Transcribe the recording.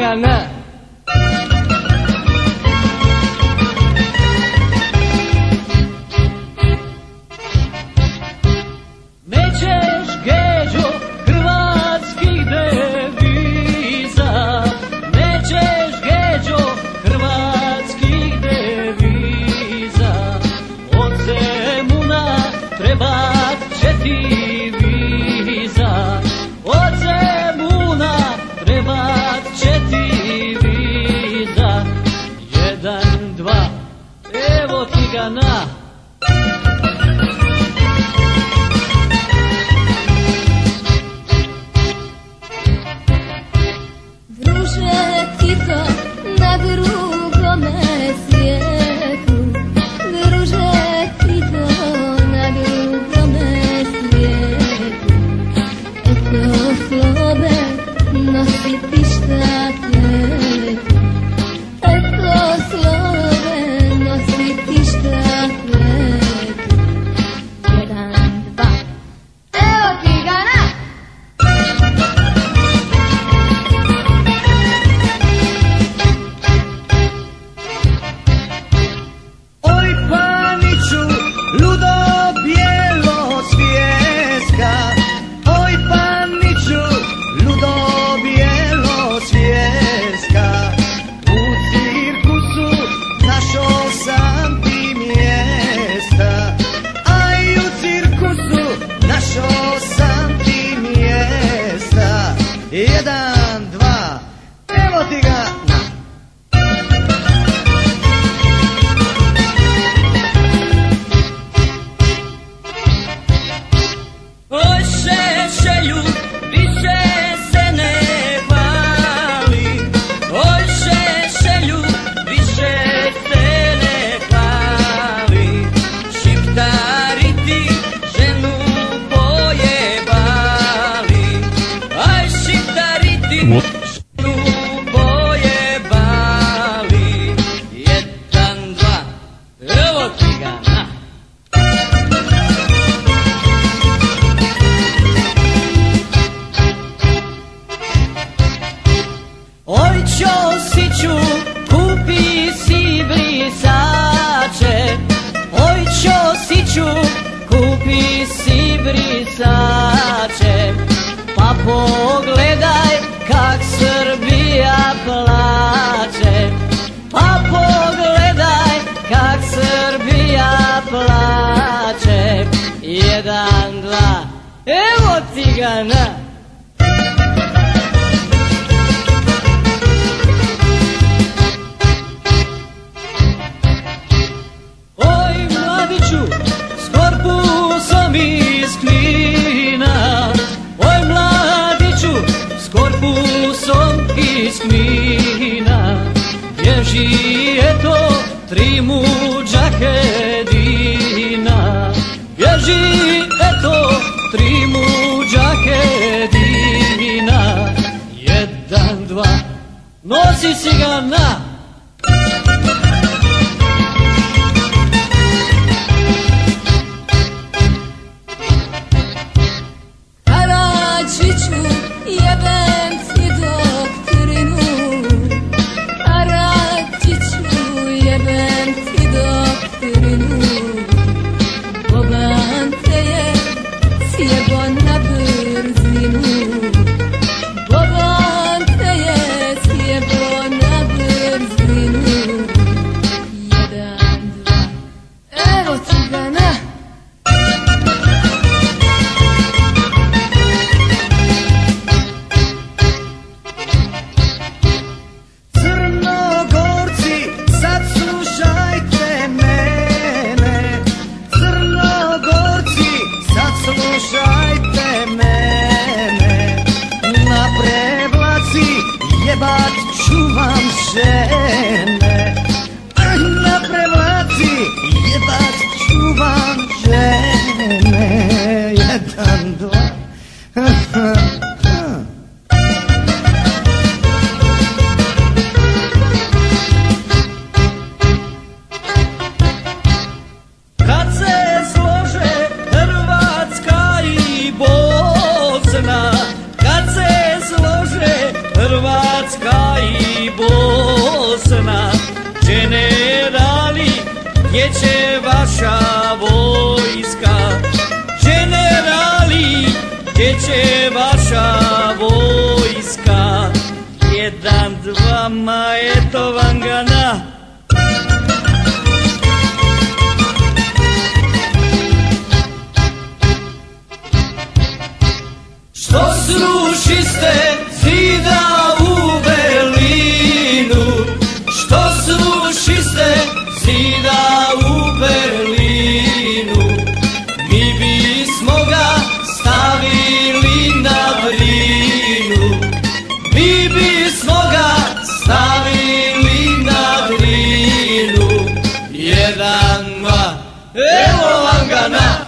cigana. Nećeš Geđo hrvatskih deviza, nećeš Geđo hrvatskih deviza, od Zemuna trebat će ti viza, od Zemuna trebat će ti viza, 1, 2, evo ti ga na. Druže Tito na drugome svijetu, druže Tito na drugome svijetu, eto slove nosi ti štakletu, eto slove nosi ti štakletu, 1, 2, evo ti ga na. Jedan, dva, evo ti ga na. Oj Šešelju, više se ne hvali, oj Šešelju, više se ne hvali, šiptari ti ženu pojebali, aj šiptari ti ženu pojebali, 1, 2, evo ti ga na. Oj Ćosiću, kupi si brisače, oj Ćosiću, kupi si brisače, pa pogledaj kak Srbija plače, pa pogledaj kak Srbija plače, 1, 2, evo ti ga na. S korpusom iz Knina, oj mladiću, s korpusom iz Knina, bježi eto 3 muđake dina, bježi eto 3 muđake dina, 1, 2, nosi si ga na. Jebem ti doktrinu, Karadžiću, jebem ti doktrinu, Boban te je sjebo na brzinu, Boban te je sjebo na brzinu, 1, 2, evo ti ga na. Slušajte mene, na Prevlaci jebat ću vam žene, na Prevlaci jebat ću vam žene, 1, 2, kad se slože Hrvatska i Bosna, kad se slože Hrvatska i gdje će vaša vojska? Generali, gdje će vaša vojska? 1, 2, ma eto vam ga na. Što srušiste zida u Berlinu? Što srušiste zida u Berlinu? Mi bismo ga stavili na Drinu. Mi bismo ga stavili na Drinu. 1, 2, evo vam ga na.